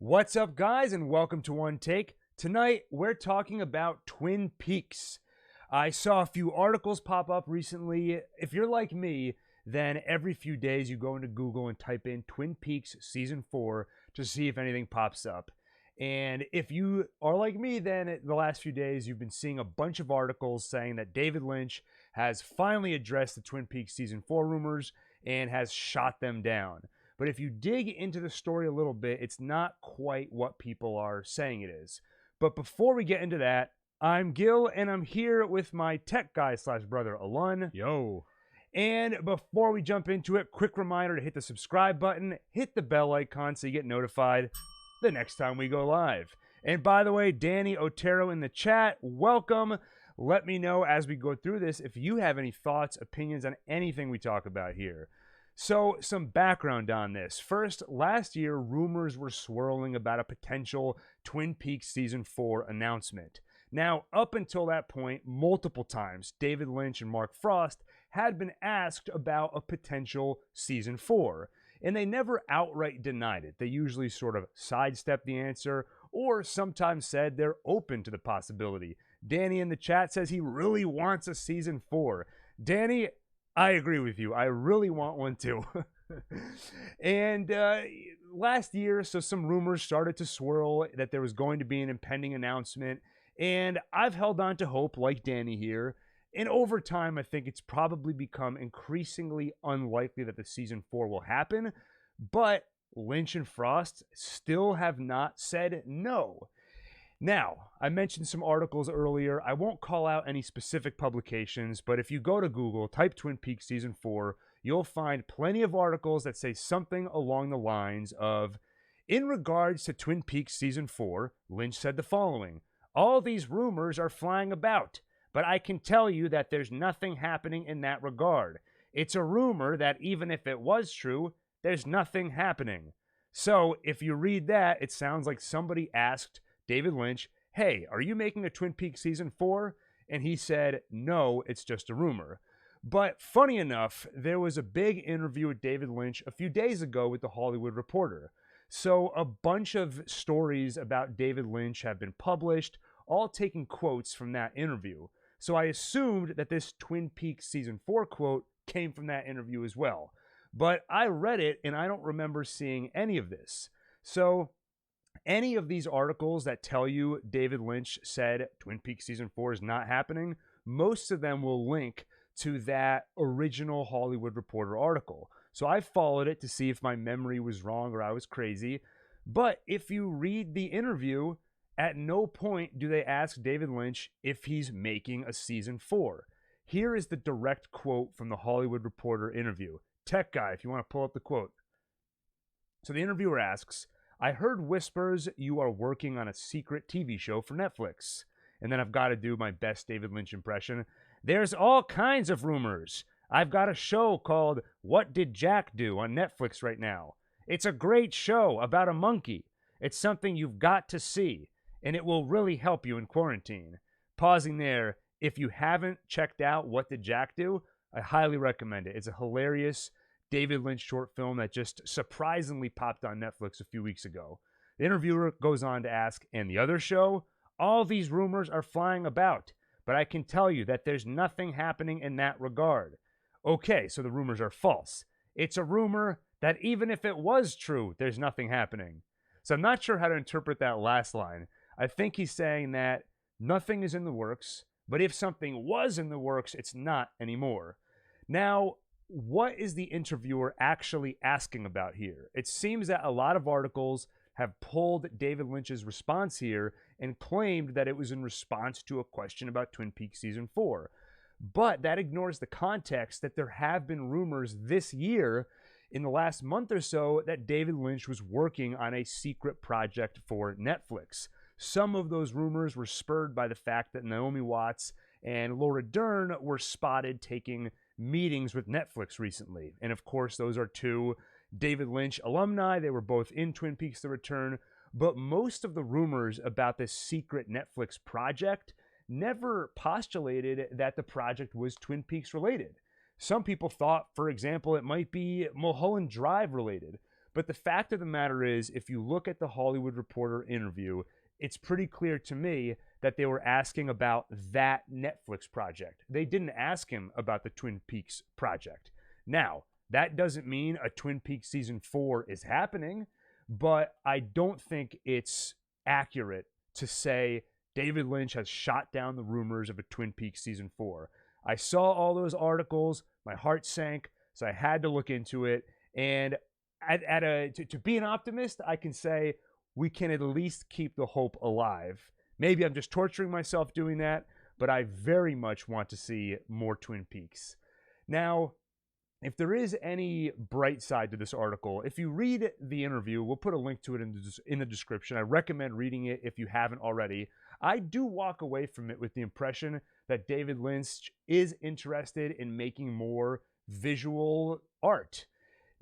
What's up, guys, and welcome to One Take. Tonight, we're talking about Twin Peaks. I saw a few articles pop up recently. If you're like me, then every few days you go into Google and type in Twin Peaks Season 4 to see if anything pops up. And if you are like me, then the last few days you've been seeing a bunch of articles saying that David Lynch has finally addressed the Twin Peaks Season 4 rumors and has shot them down. But if you dig into the story a little bit, it's not quite what people are saying it is. But before we get into that, I'm Gil, and I'm here with my tech guy / brother, Alun. Yo. And before we jump into it, quick reminder to hit the subscribe button, hit the bell icon so you get notified the next time we go live. And by the way, Danny Otero in the chat, welcome. Let me know as we go through this if you have any thoughts, opinions on anything we talk about here. So, some background on this. First, last year, rumors were swirling about a potential Twin Peaks Season 4 announcement. Now, up until that point, multiple times, David Lynch and Mark Frost had been asked about a potential Season 4, and they never outright denied it. They usually sort of sidestepped the answer, or sometimes said they're open to the possibility. Danny in the chat says he really wants a Season 4. Danny, I agree with you. I really want one too. And last year, so some rumors started to swirl that there was going to be an impending announcement. And I've held on to hope, like Danny here. And over time, I think it's probably become increasingly unlikely that the Season 4 will happen. But Lynch and Frost still have not said no. Now, I mentioned some articles earlier. I won't call out any specific publications, but if you go to Google, type Twin Peaks Season 4, you'll find plenty of articles that say something along the lines of, in regards to Twin Peaks Season 4, Lynch said the following: all these rumors are flying about, but I can tell you that there's nothing happening in that regard. It's a rumor that even if it was true, there's nothing happening. So, if you read that, it sounds like somebody asked David Lynch, hey, are you making a Twin Peaks Season 4? And he said, no, it's just a rumor. But funny enough, there was a big interview with David Lynch a few days ago with The Hollywood Reporter. So a bunch of stories about David Lynch have been published, all taking quotes from that interview. So I assumed that this Twin Peaks Season 4 quote came from that interview as well. But I read it and I don't remember seeing any of this. So any of these articles that tell you David Lynch said Twin Peaks Season 4 is not happening, most of them will link to that original Hollywood Reporter article. So I followed it to see if my memory was wrong or I was crazy. But if you read the interview, at no point do they ask David Lynch if he's making a Season 4. Here is the direct quote from the Hollywood Reporter interview. Tech guy, if you want to pull up the quote. So the interviewer asks, I heard whispers you are working on a secret TV show for Netflix. And then I've got to do my best David Lynch impression. There's all kinds of rumors. I've got a show called What Did Jack Do on Netflix right now. It's a great show about a monkey. It's something you've got to see, and it will really help you in quarantine. Pausing there, if you haven't checked out What Did Jack Do, I highly recommend it. It's a hilarious David Lynch short film that just surprisingly popped on Netflix a few weeks ago. The interviewer goes on to ask, and the other show? All these rumors are flying about, but I can tell you that there's nothing happening in that regard. Okay, so the rumors are false. It's a rumor that even if it was true, there's nothing happening. So I'm not sure how to interpret that last line. I think he's saying that nothing is in the works, but if something was in the works, it's not anymore. Now, what is the interviewer actually asking about here? It seems that a lot of articles have pulled David Lynch's response here and claimed that it was in response to a question about Twin Peaks Season 4. But that ignores the context that there have been rumors this year, in the last month or so, that David Lynch was working on a secret project for Netflix. Some of those rumors were spurred by the fact that Naomi Watts and Laura Dern were spotted taking meetings with Netflix recently. And of course, those are two David Lynch alumni. They were both in Twin Peaks: The Return. But most of the rumors about this secret Netflix project never postulated that the project was Twin Peaks related. Some people thought, for example, it might be Mulholland Drive related. But the fact of the matter is, if you look at the Hollywood Reporter interview, it's pretty clear to me that they were asking about that Netflix project. They didn't ask him about the Twin Peaks project. Now, that doesn't mean a Twin Peaks season 4 is happening, but I don't think it's accurate to say David Lynch has shot down the rumors of a Twin Peaks season 4. I saw all those articles, my heart sank, so I had to look into it. And to be an optimist, I can say we can at least keep the hope alive. Maybe I'm just torturing myself doing that, but I very much want to see more Twin Peaks. Now, if there is any bright side to this article, if you read the interview, we'll put a link to it in the description. I recommend reading it if you haven't already. I do walk away from it with the impression that David Lynch is interested in making more visual art.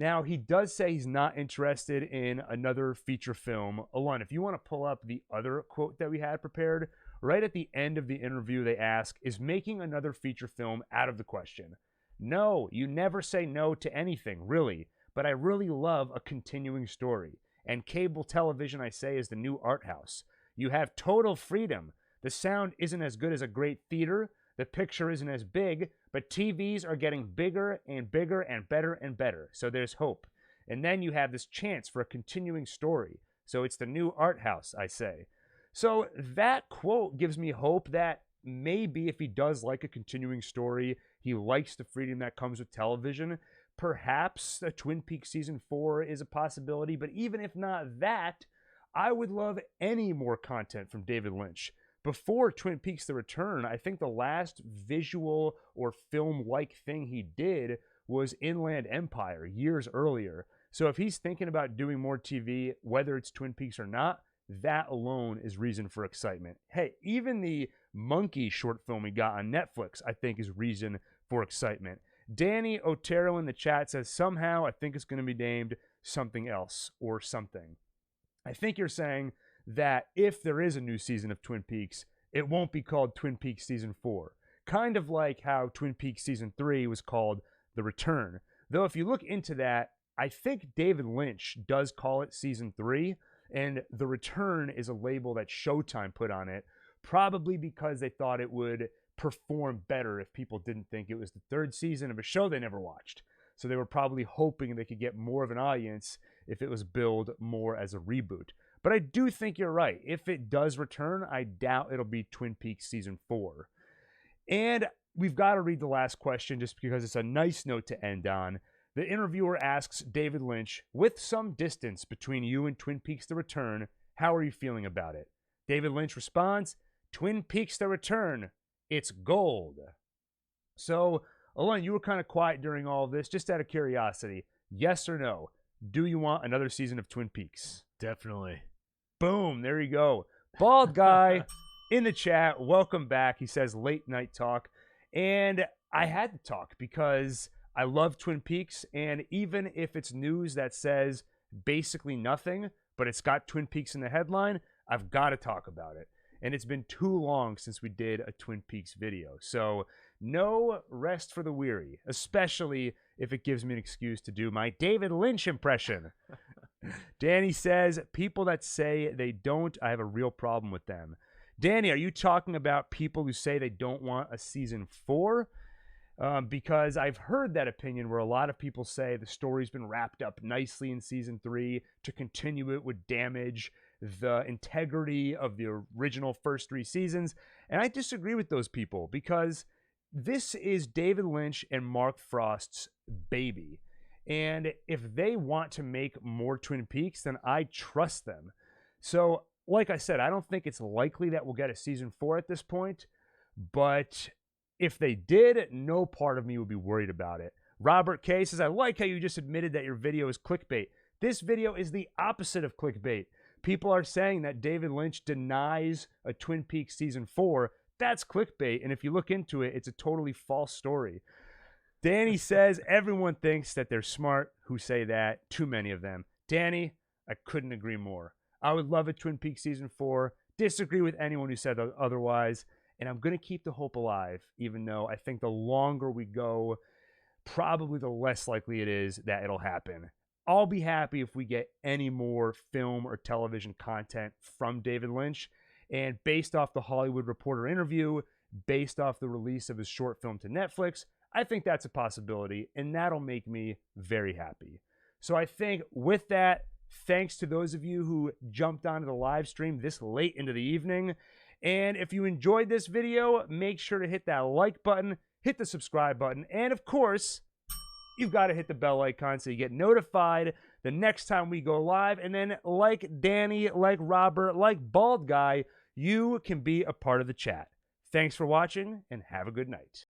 Now, he does say he's not interested in another feature film. Alon, if you want to pull up the other quote that we had prepared, right at the end of the interview, they ask, is making another feature film out of the question? No, you never say no to anything, really. But I really love a continuing story. And cable television, I say, is the new art house. You have total freedom. The sound isn't as good as a great theater. The picture isn't as big, but TVs are getting bigger and bigger and better. So there's hope. And then you have this chance for a continuing story. So it's the new art house, I say. So that quote gives me hope that maybe if he does like a continuing story, he likes the freedom that comes with television, perhaps a Twin Peaks season 4 is a possibility. But even if not that, I would love any more content from David Lynch. Before Twin Peaks The Return, I think the last visual or film-like thing he did was Inland Empire years earlier. So if he's thinking about doing more TV, whether it's Twin Peaks or not, that alone is reason for excitement. Hey, even the Monkey short film we got on Netflix, I think, is reason for excitement. Danny Otero in the chat says, somehow I think it's going to be named something else or something. I think you're saying that if there is a new season of Twin Peaks, it won't be called Twin Peaks Season 4. Kind of like how Twin Peaks Season 3 was called The Return. Though if you look into that, I think David Lynch does call it Season 3, and The Return is a label that Showtime put on it, probably because they thought it would perform better if people didn't think it was the third season of a show they never watched. So they were probably hoping they could get more of an audience if it was billed more as a reboot. But I do think you're right. If it does return, I doubt it'll be Twin Peaks Season 4. And we've got to read the last question just because it's a nice note to end on. The interviewer asks David Lynch, with some distance between you and Twin Peaks The Return, how are you feeling about it? David Lynch responds, Twin Peaks The Return, it's gold. So, Alon, you were kind of quiet during all of this, just out of curiosity. Yes or no? Do you want another season of Twin Peaks? Definitely. Boom, there you go. Bald guy in the chat, welcome back. He says late night talk. And I had to talk because I love Twin Peaks. And even if it's news that says basically nothing, but it's got Twin Peaks in the headline, I've got to talk about it. And it's been too long since we did a Twin Peaks video. So no rest for the weary, especially if it gives me an excuse to do my David Lynch impression. Danny says, people that say they don't, I have a real problem with them. Danny, are you talking about people who say they don't want a season 4? Because I've heard that opinion where a lot of people say the story's been wrapped up nicely in season 3. To continue it would damage the integrity of the original first 3 seasons. And I disagree with those people because this is David Lynch and Mark Frost's baby. And if they want to make more Twin Peaks, then I trust them. So, like I said, I don't think it's likely that we'll get a season 4 at this point. But if they did, no part of me would be worried about it. Robert K says, I like how you just admitted that your video is clickbait. This video is the opposite of clickbait. People are saying that David Lynch denies a Twin Peaks season 4. That's clickbait. And if you look into it, it's a totally false story. Danny says, everyone thinks that they're smart who say that. Too many of them. Danny, I couldn't agree more. I would love a Twin Peaks season 4. Disagree with anyone who said otherwise. And I'm going to keep the hope alive, even though I think the longer we go, probably the less likely it is that it'll happen. I'll be happy if we get any more film or television content from David Lynch. And based off the Hollywood Reporter interview, based off the release of his short film to Netflix, I think that's a possibility, and that'll make me very happy. So I think with that, thanks to those of you who jumped onto the live stream this late into the evening. And if you enjoyed this video, make sure to hit that like button, hit the subscribe button, and of course, you've got to hit the bell icon so you get notified the next time we go live. And then like Danny, like Robert, like Bald Guy, you can be a part of the chat. Thanks for watching and have a good night.